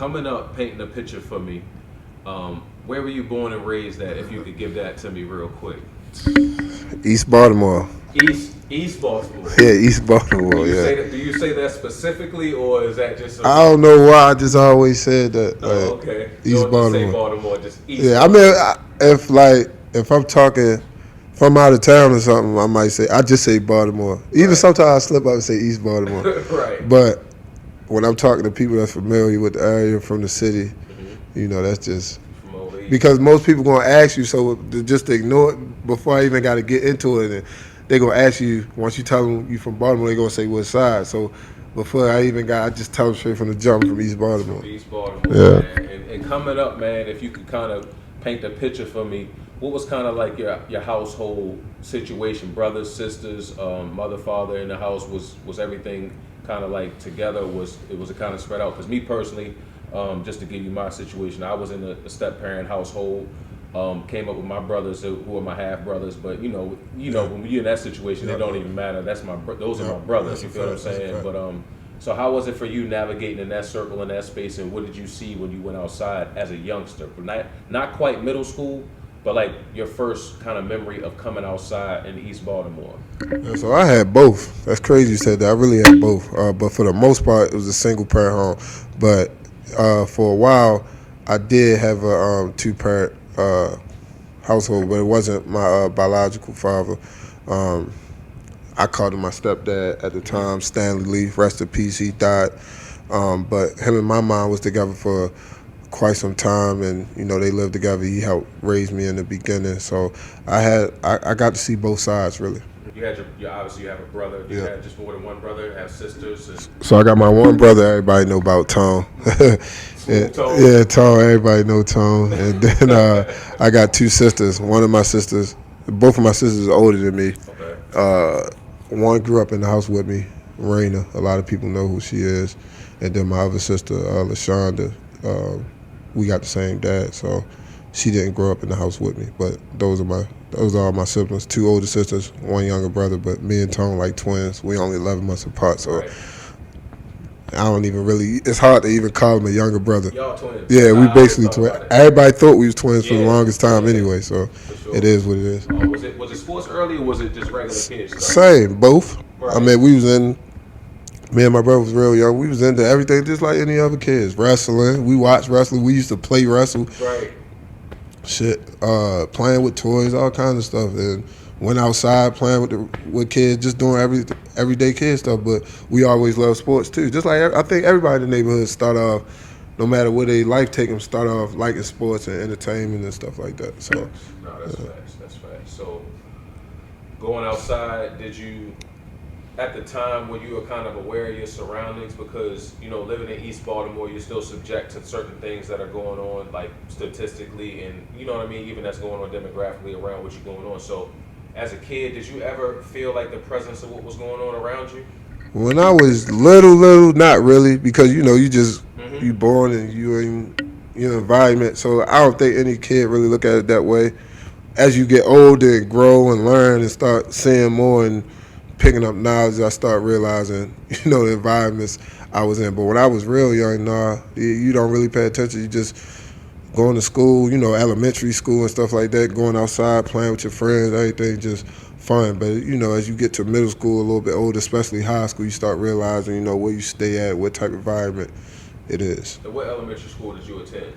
coming up, painting a picture for me. Where were you born and raised at? If you could give that to me real quick. East Baltimore. East Baltimore. Yeah, East Baltimore. Do you say that specifically, or is that just? I don't know why. I just always said that. Oh, okay. East Don't Baltimore. Just say Baltimore, just East. Yeah, Baltimore. I mean, if I'm talking from out of town or something, I might say I just say Baltimore. Even sometimes I slip up and say East Baltimore. Right. But when I'm talking to people that's familiar with the area from the city, you know, that's just because most people gonna ask you, so just to ignore it before I even got to get into it, and they gonna ask you once you tell them you from Baltimore, they gonna say what side. So before I just tell them straight from the jump from East Baltimore. From East Baltimore, yeah. Man. And coming up, man, if you could kind of paint a picture for me, what was kind of like your household situation? Brothers, sisters, mother, father in the house? Was everything kind of like together? Was it kind of spread out? Because me personally, just to give you my situation, I was in a step-parent household. Came up with my brothers who are my half brothers, but you know when you're in that situation, it don't even matter. Those are my brothers. You feel what I'm saying? But so how was it for you navigating in that circle, in that space, and what did you see when you went outside as a youngster? Not quite middle school, but like your first kind of memory of coming outside in East Baltimore. Yeah, so I had both. That's crazy you said that. I really had both. But for the most part, it was a single parent home. But for a while, I did have a two-parent household, but it wasn't my biological father. I called him my stepdad at the time, Stanley Lee. Rest in peace, he died. But him and my mom was together for quite some time, and you know they lived together. He helped raise me in the beginning, so I got to see both sides really. You had obviously you have a brother. You had just more than one brother. Have sisters. So I got my one brother. Everybody know about Tone. Yeah, Tone. Everybody know Tone. And then I got two sisters. Both of my sisters are older than me. Okay. One grew up in the house with me, Raina. A lot of people know who she is. And then my other sister, LaShonda. We got the same dad, so she didn't grow up in the house with me. But those are all my siblings. Two older sisters, one younger brother. But me and Tone like twins. We only 11 months apart, so I don't even really. It's hard to even call him a younger brother. Y'all twins. Yeah, we basically twins. Everybody thought we was twins for the longest time anyway. So it is what it is. Was it sports early or was it just regular kids? Same, both. Right. I mean, me and my brother was real young. We was into everything just like any other kids. Wrestling. We watched wrestling. We used to play wrestle. Right. Shit. Playing with toys, all kinds of stuff. And went outside playing with kids, just doing everyday kid stuff. But we always loved sports too. Just like I think everybody in the neighborhood start off, no matter where they life take them, start off liking sports and entertainment and stuff like that. So. No, that's facts. That's facts. So going outside, did you? At the time when you were kind of aware of your surroundings, because living in East Baltimore, you're still subject to certain things that are going on, like statistically, and you know what I mean, even that's going on demographically around what you're going on. So, as a kid, did you ever feel like the presence of what was going on around you? When I was little, not really, because you born and you're in your environment. So I don't think any kid really look at it that way. As you get older and grow and learn and start seeing more and picking up knowledge, I start realizing, the environments I was in. But when I was real young, you don't really pay attention. You just going to school, elementary school and stuff like that, going outside, playing with your friends, everything just fun. But, as you get to middle school, a little bit older, especially high school, you start realizing, where you stay at, what type of environment it is. So what elementary school did you attend?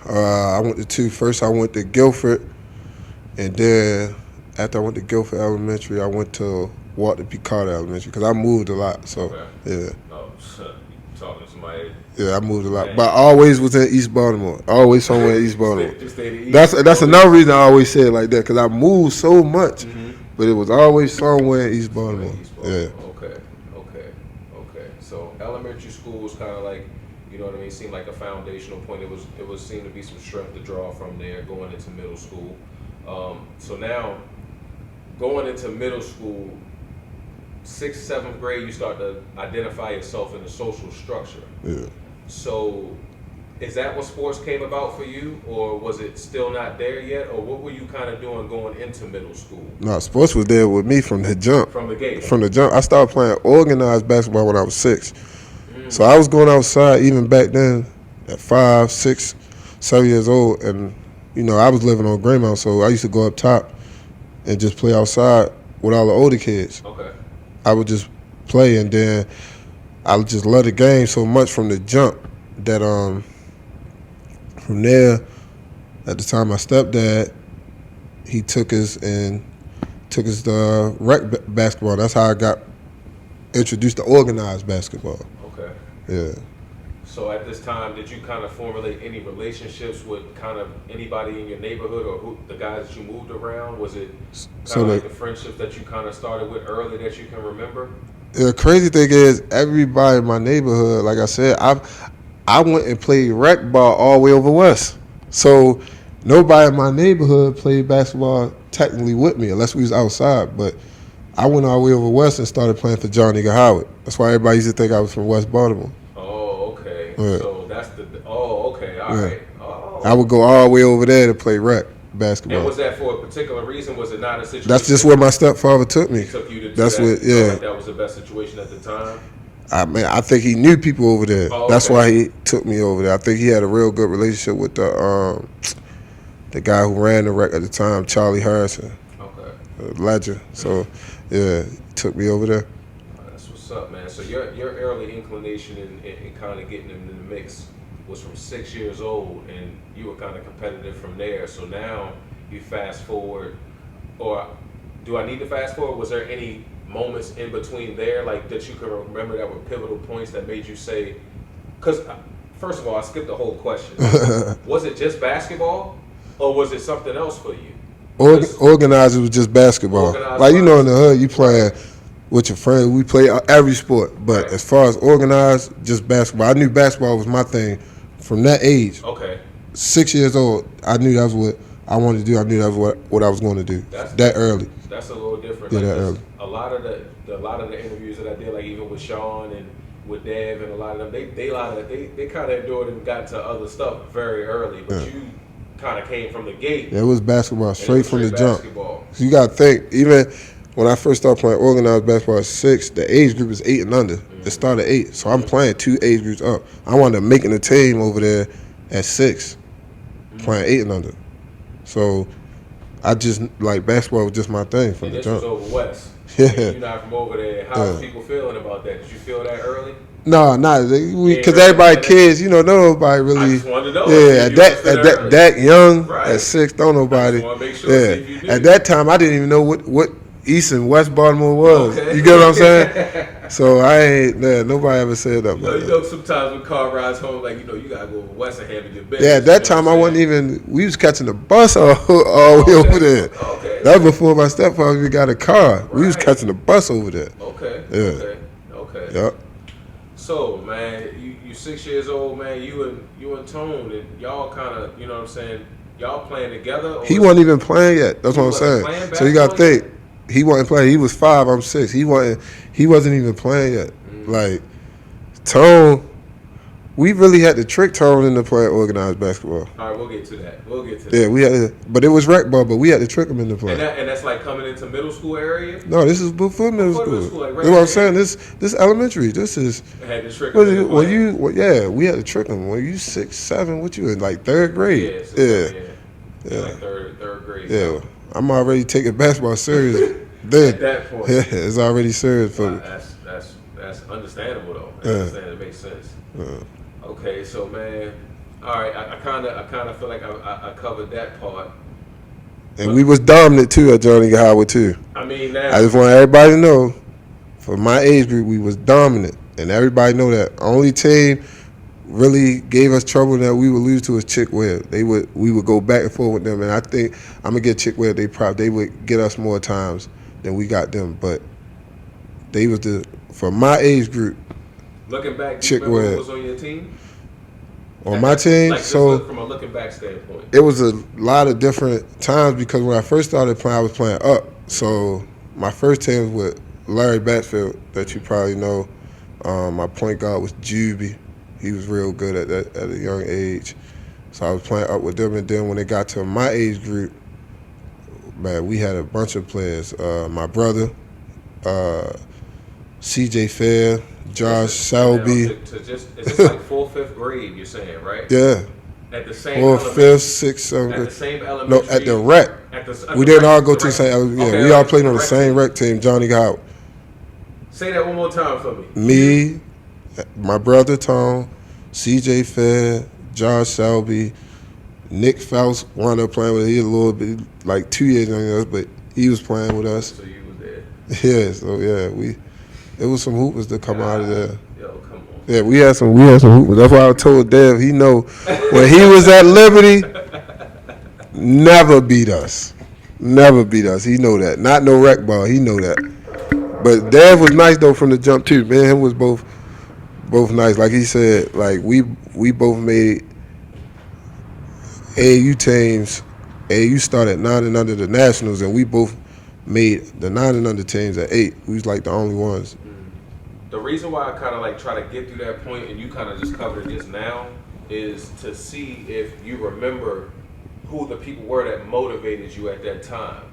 I went to two. First, I went to Guilford, and then after I went to Guilford Elementary, I went to Walter P. Carter Elementary because I moved a lot. So yeah. Oh, talking to somebody. Yeah, I moved a lot, but I always was in East Baltimore. Always somewhere in East Baltimore. Just that's another reason I always say it like that because I moved so much, but it was always somewhere in East Baltimore. Yeah. Okay. So elementary school was kind of like, seemed like a foundational point. It was seemed to be some strength to draw from there going into middle school. So now going into middle school. 6th, 7th grade, you start to identify yourself in the social structure. Yeah. So, is that what sports came about for you, or was it still not there yet, or what were you kind of doing going into middle school? No, sports was there with me from the jump. From the gate. From the jump, I started playing organized basketball when I was 6. So I was going outside even back then. at 5, 6, 7 years old, and I was living on Greymount, so I used to go up top and just play outside with all the older kids. Okay. I would just play, and then I would just love the game so much from the jump that from there, at the time my stepdad, he took us rec basketball. That's how I got introduced to organized basketball. Okay. Yeah. So at this time, did you kind of formulate any relationships with kind of anybody in your neighborhood or the guys that you moved around? Was it kind of like the friendships that you kind of started with early that you can remember? The crazy thing is, everybody in my neighborhood, like I said, I went and played rec ball all the way over west. So nobody in my neighborhood played basketball technically with me unless we was outside. But I went all the way over west and started playing for John Eagle Howard. That's why everybody used to think I was from West Baltimore. Oh, okay. Yeah. So that's okay, all right. Oh. I would go all the way over there to play rec basketball. And was that for a particular reason? Was it not a situation? That's just where my stepfather took me. He took you to That's that, what, yeah. like that was the best situation at the time? I think he knew people over there. Oh, That's okay. why he took me over there. I think he had a real good relationship with the guy who ran the rec at the time, Charlie Harrison. Okay. A legend. So, yeah, he took me over there. That's what's up, man. So your early inclination in kind of getting him in the mix was from 6 years old, and you were kind of competitive from there. So now you fast forward, or do I need to fast forward? Was there any moments in between there, like that you can remember that were pivotal points that made you say, because first of all, I skipped the whole question. Was it just basketball, or was it something else for you? Organized was just basketball. Like, in the hood, you playing with your friends. We play every sport. But as far as organized, just basketball. I knew basketball was my thing from that age. Okay. 6 years old, I knew that was what I wanted to do. I knew that was what I was going to do. That early. That's a little different. Yeah, like that early. A lot of the interviews that I did, like even with Sean and with Dev and a lot of them, they kind of endured and got to other stuff very early. But you kind of came from the gate. Yeah, it was basketball straight from the jump. Basketball. So you got to think, even when I first started playing organized basketball at 6, the age group is 8 and under. Mm-hmm. It started at 8, so I'm playing 2 age groups up. I wound up making a team over there at 6, playing 8 and under. So I just, like, basketball was just my thing from the jump. This was over west. Yeah. You're not from over there. How's people feeling about that? Did you feel that early? No, because everybody kids, nobody really. I just wanted to know. Yeah, at that young, right. At 6, don't nobody. I just want to make sure. See if you knew. At that time, I didn't even know what East and West Baltimore was. Okay. You get what I'm saying? So I ain't. Nobody ever said that. You know, sometimes when car rides home, like you gotta go over west and handle your business. Yeah, at that time I wasn't even. We was catching the bus all the way over there. Okay. That was before my stepfather even got a car. Right. We was catching the bus over there. Okay. Yeah. Okay. Yep. So man, you 6 years old, man. You and Tone, and y'all kind of, you know what I'm saying? Y'all playing together? Or he wasn't even playing yet. That's what I'm saying. So you got to think. He wasn't playing. He was 5. I'm 6. He wasn't even playing yet. Mm-hmm. Like Tone, we really had to trick Tone into playing organized basketball. All right, we'll get to that. Yeah, we had to, but it was rec ball. But we had to trick him into playing. And that's like coming into middle school area. No, this is before middle school. Like That's what I'm saying. This elementary. This is. I had to trick him. We had to trick him. When you 6, 7, what you in like 3rd grade? Yeah. Like third grade. Yeah. I'm already taking basketball serious. Then at that point, yeah, it's already serious for me. That's understandable though. I understand. It makes sense. Okay, so man, all right. I kind of feel like I covered that part. And we was dominant too at Johnny Howard too. I mean, now I just want everybody to know, for my age group, we was dominant, and everybody know that. Only team really gave us trouble that we would lose to was Chickwell. We would go back and forth with them, and I think I'm gonna get Chickwell. They would get us more times than we got them, but they was for my age group. Looking back, do you remember who was on your team? On my team, like so from a looking back standpoint, it was a lot of different times because when I first started playing, I was playing up. So my first team was with Larry Batfield, that you probably know. My point guard was Juby. He was real good at a young age. So I was playing up with them, and then when it got to my age group, man, we had a bunch of players. My brother, C.J. Fair, Josh And now Selby. to just is this like fourth, fifth grade? You're saying, right? Yeah. At the same Fourth, fifth, elementary, sixth, seventh at the grade. same No, at the elementary, rec. at We the didn't all rec, go the to the rec same. team. Yeah, Okay, we all okay, played the on the rec same team. rec team. Johnny Howard. Say that one more time for me. Me, my brother Tom, C.J. Fair, Josh Selby, Nick Faust wound up playing with. He a little bit like 2 years younger than us, but he was playing with us. So you was there. Yeah, so yeah, it was some hoopers to come out of there. Yo, come on. Yeah, we had some hoopers. That's why I told Dev he know when he was at Liberty, never beat us. Never beat us. He know that. Not no rec ball. He know that. But Dev was nice though from the jump too. Me and him was both nice. Like he said, like we both made AAU teams. AAU started at 9 and under the Nationals, and we both made the 9 and under teams at 8. We was like the only ones. The reason why I kind of like try to get through that point, and you kind of just covered it just now, is to see if you remember who the people were that motivated you at that time.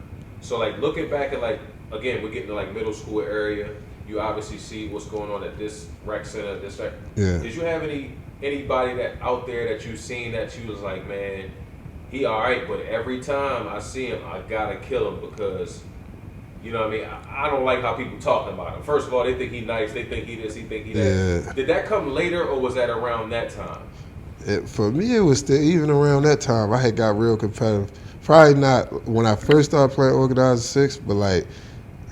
So like looking back at like, again, we're getting to like middle school area. You obviously see what's going on at this rec center, this rec. Yeah. Did you have anybody that out there that you seen that you was like, man, he all right, but every time I see him, I gotta kill him because, you know what I mean? I don't like how people talking about him. First of all, they think he nice, they think he this, he think he that. Yeah. Did that come later or was that around that time? For me, it was still, even around that time, I had got real competitive. Probably not when I first started playing organized 6, but like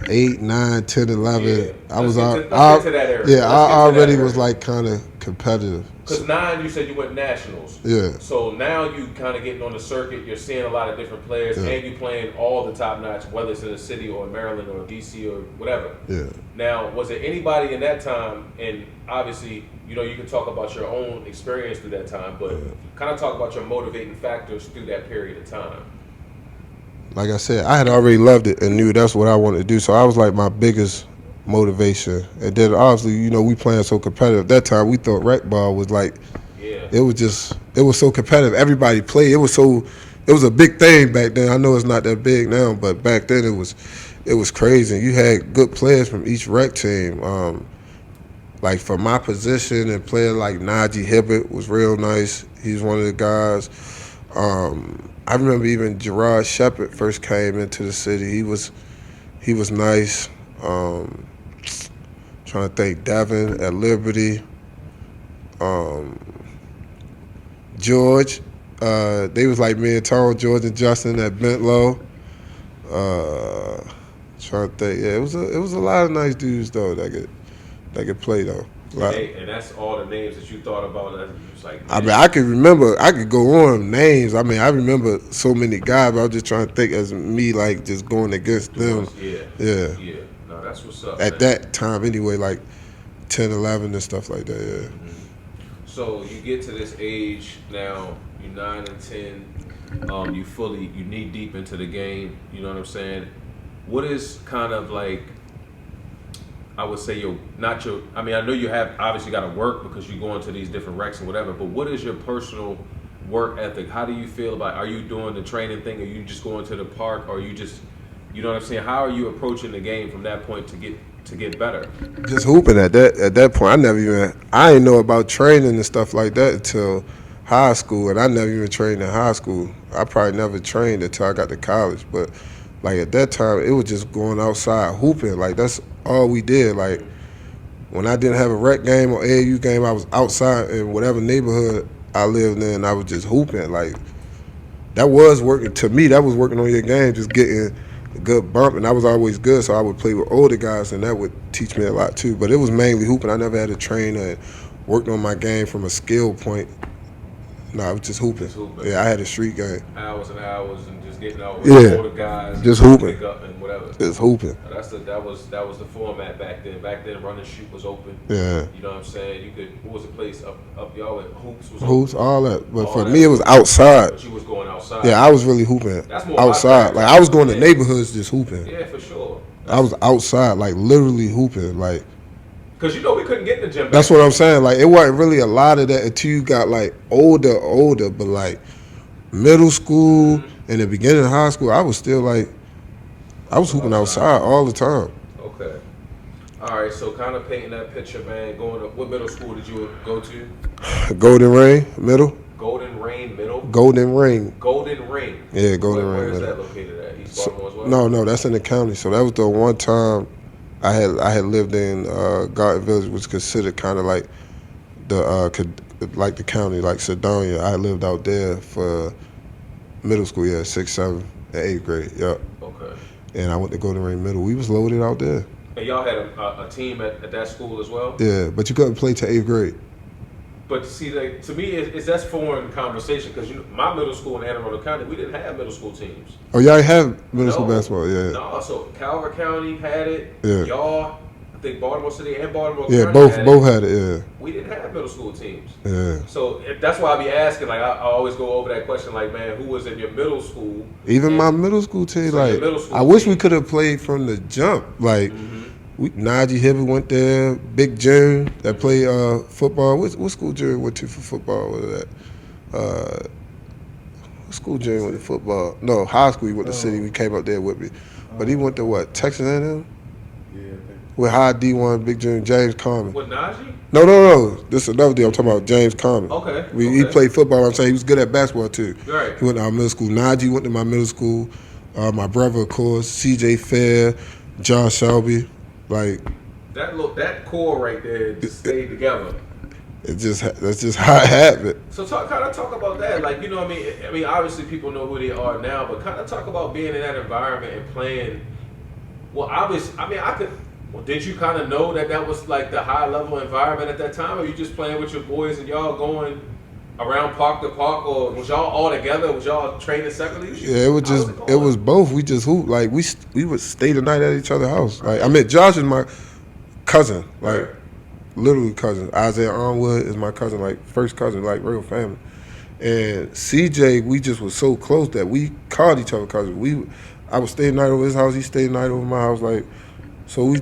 8, 9, 10, 11. Yeah. I was Let's get to that area. Yeah, I already was like kind of competitive. Because 9, you said you went nationals. Yeah. So now you kind of getting on the circuit. You're seeing a lot of different players, Yeah. and you playing all the top notch, whether it's in the city or Maryland or DC or whatever. Yeah. Now, was there anybody in that time? And obviously, you know, you can talk about your own experience through that time, but kind of talk about your motivating factors through that period of time. Like I said, I had already loved it and knew that's what I wanted to do. So I was like my biggest motivation. And then obviously, you know, we playing so competitive. That time we thought rec ball was like, it was so competitive. Everybody played. It was a big thing back then. I know it's not that big now, but back then it was crazy. You had good players from each rec team. Like for my position, and player like Najee Hibbert was real nice. He's one of the guys. I remember even Gerard Shepard first came into the city. He was nice. Trying to think, Devin at Liberty. George, they was like me and Tone, George and Justin at Bentlow. Trying to think, yeah, it was a lot of nice dudes though that could play though. And that's all the names that you thought about. That was like, I mean, I could go on names. I mean, I remember so many guys, but I was just trying to think as me, like, just going against them. Yeah. No, that's what's up. At that time, anyway, like 10, 11 and stuff like that, yeah. Mm-hmm. So you get to this age now, you're 9 and 10, you knee deep into the game, you know what I'm saying? What is kind of like, I would say I know you have obviously got to work because you go into these different recs and whatever, but what is your personal work ethic? How do you feel about, are you doing the training thing? Are you just going to the park? Or are you just, you know what I'm saying? How are you approaching the game from that point to get better? Just hooping at that point. I didn't know about training and stuff like that until high school, and I never even trained in high school. I probably never trained until I got to college, but like at that time, it was just going outside hooping. Like that's all we did. Like when I didn't have a rec game or AAU game, I was outside in whatever neighborhood I lived in, and I was just hooping. Like that was working to me. That was working on your game, just getting a good bump, and I was always good. So I would play with older guys, and that would teach me a lot too. But it was mainly hooping. I never had a trainer and worked on my game from a skill point. No, I was just hooping. Yeah, I had a street game. Hours and hours and just getting out with older guys. Just hooping. Pick up and whatever. Just hooping. That was the format back then. Back then, run and shoot was open. Yeah. You know what I'm saying? what was the place up y'all at? Hoops was Hoops, open. all that. But all for that. me, it was outside. But you was going outside. Yeah, I was really hooping. That's more outside. Like I was going to neighborhoods just hooping. Yeah, for sure. I was outside, like literally hooping, like. Because we couldn't get in the gym. That's what I'm saying. Like it wasn't really a lot of that until you got like older, but like middle school and the beginning of high school, I was still like, I was hooping outside all the time. Okay. All right, so kind of painting that picture, man. Going to what middle school did you go to? Golden Ring Middle. Golden Rain Middle. Golden Ring. Golden Ring. Yeah, Golden Where Ring is Middle. that located at? East So, Baltimore as well. no, that's in the county. So that was the one time I had lived in Garden Village, which is considered kind of like like the county, like Sedonia. I lived out there for middle school, yeah, 6th, 7th, and 8th grade, yeah. Okay. And I went to Golden Ring Middle. We was loaded out there. And y'all had a team at that school as well? Yeah, but you couldn't play till 8th grade. But see, like, to me, that's foreign conversation because my middle school in Anne Arundel County, we didn't have middle school teams. Oh, y'all have middle school basketball, yeah. No, so Calvert County had it. Yeah. Y'all, I think Baltimore City and Baltimore Yeah, County both had it, yeah. We didn't have middle school teams. Yeah. So that's why I be asking, like, I always go over that question, like, man, who was in your middle school? Even my middle school team, So like, middle school I wish team. we could have played from the jump. Like, Najee Hibbert went there, Big June that played football. What school June went to for football? What was that? What school June went to football? No, high school he went to City. We came up there with me. But he went to what, Texas A&M? Yeah, I think. With high D1, Big June, James Carmen. With Najee? No. This is another deal. I'm talking about James Carmen. Okay. He played football. I'm saying he was good at basketball too. Right. He went to our middle school. Najee went to my middle school. My brother, of course, C.J. Fair, John Shelby. Like that core right there just stayed together. that's just how it happened. So kind of talk about that. Like, you know what I mean? I mean, obviously people know who they are now, but kind of talk about being in that environment and playing. Well, obviously, I mean, did you kind of know that was like the high level environment at that time, or you just playing with your boys and y'all going around park to park, or was y'all all together? Was y'all training separately? Yeah, it was both. We just hooped. Like we would stay the night at each other's house. Like I met Josh is my cousin, like literally cousin. Isaiah Arnwood is my cousin, like first cousin, like real family. And CJ, we just was so close that we called each other cousins. I would stay the night over his house. He stayed the night over my house. Like, so we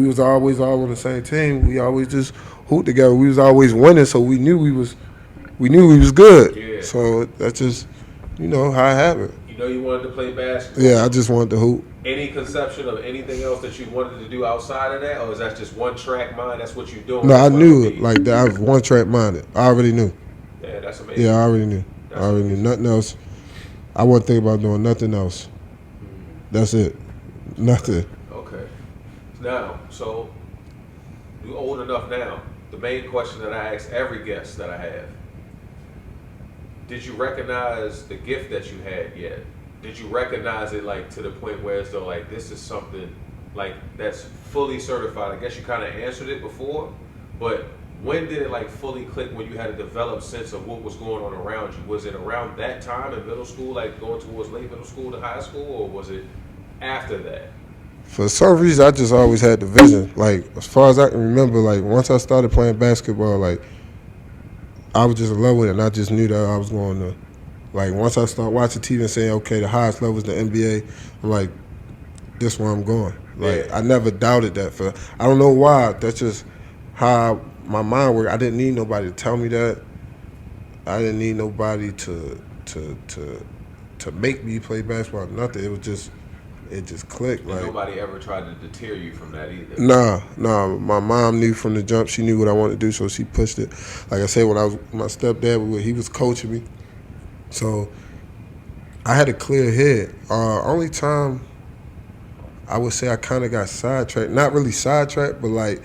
was always all on the same team. We always just hooped together. We was always winning, so we knew we was good. Yeah. So that's just, how it happened. You know you wanted to play basketball. Yeah, I just wanted to hoop. Any conception of anything else that you wanted to do outside of that, or is that just one track mind? That's what you're doing. No, I knew it. Like that, I was one track minded. I already knew. Yeah, that's amazing. Yeah, I already knew. Nothing else. I wasn't thinking about doing nothing else. That's it. Nothing. Okay. Now, so you're old enough now. The main question that I ask every guest that I have: did you recognize the gift that you had yet? Did you recognize it like to the point where it's though like this is something like that's fully certified? I guess you kind of answered it before, but when did it like fully click when you had a developed sense of what was going on around you? Was it around that time in middle school, like going towards late middle school to high school, or was it after that? For some reason, I just always had the vision. Like, as far as I can remember, like, once I started playing basketball, like, I was just in love with it, and I just knew that I was going to, like, once I started watching TV and saying, okay, the highest level is the NBA, I'm like, this is where I'm going. Like, Yeah. I never doubted that. I don't know why. That's just how my mind worked. I didn't need nobody to tell me that. I didn't need nobody to make me play basketball. Nothing. It just clicked. And Like nobody ever tried to deter you from that either. Nah. My mom knew from the jump. She knew what I wanted to do, so she pushed it. Like I said, when I was my stepdad, he was coaching me, so I had a clear head. Only time I would say I kind of got sidetracked. Not really sidetracked, but like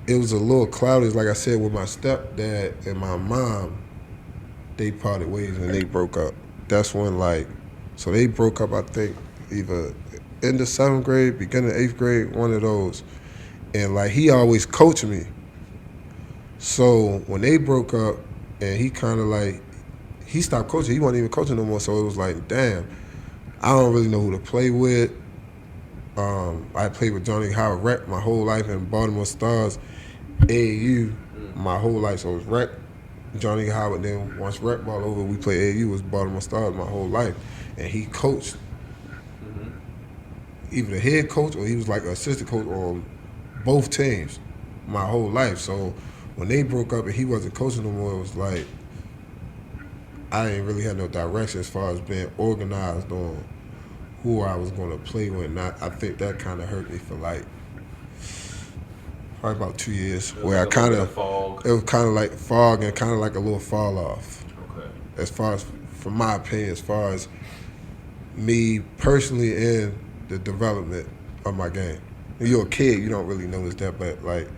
it was a little cloudy. Like I said, with my stepdad and my mom, they parted ways and they broke up. That's when so they broke up. I think either end of 7th grade, beginning of 8th grade, one of those. And like he always coached me. So when they broke up, and he kind of he stopped coaching. He wasn't even coaching no more. So it was like, damn, I don't really know who to play with. I played with Johnny Howard Rec my whole life in Baltimore Stars, AAU my whole life. So it was Rec, Johnny Howard. Then once Rec ball over, we played AAU. It was Baltimore Stars my whole life, and he coached. Either the head coach or he was like an assistant coach on both teams my whole life. So when they broke up and he wasn't coaching no more, it was like I didn't really have no direction as far as being organized on who I was going to play with. And I think that kind of hurt me for probably about 2 years, It was where like I a little kind bit of, fog. it was kind of like fog and kind of like a little fall off. Okay. As far as, from my opinion, as far as me personally in the development of my game. When you're a kid, you don't really notice that, but like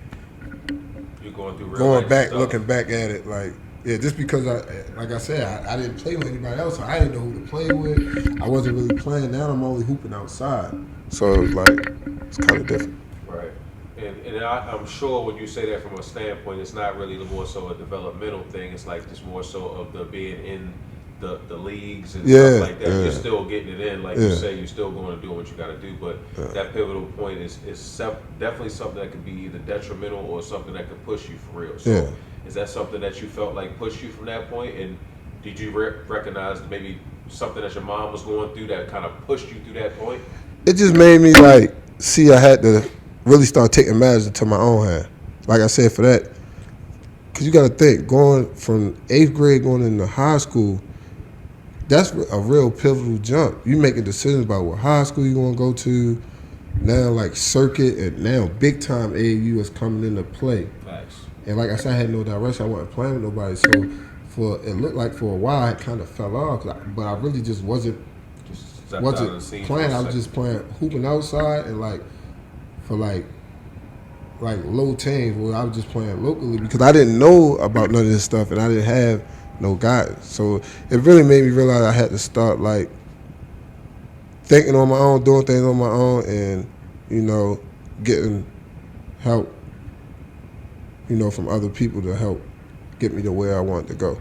You're going through real going life back, stuff. looking back at it, like yeah, just because like I said, I didn't play with anybody else, so I didn't know who to play with. I wasn't really playing. Now I'm only hooping outside, so it was like it's kind of different. Right. And I'm sure when you say that from a standpoint, it's not really more so a developmental thing. It's like just more so of the being in the leagues and stuff Yeah, like that. You're still getting it in, like you yeah, say. You're still going to do what you got to do. But that pivotal point is definitely something that could be either detrimental or something that could push you for real. So yeah. is that something that you felt like pushed you from that point? And did you recognize maybe something that your mom was going through that kind of pushed you through that point? It just made me like see I had to really start taking matters into my own hand. Like I said, for that, because you got to think, going from 8th grade going into high school, that's a real pivotal jump. You making decisions about what high school you want to go to. Now, like circuit, and now big time AAU is coming into play. Facts. And like I said, I had no direction. I wasn't playing with nobody. So it looked like for a while I kind of fell off. But I really just wasn't Just stepped out of the scene for a playing. I was second. just playing hooping outside and like for like low teams where I was just playing locally because I didn't know about none of this stuff and I didn't have no guidance. So it really made me realize I had to start like thinking on my own, doing things on my own, and getting help, from other people to help get me to where I wanted to go.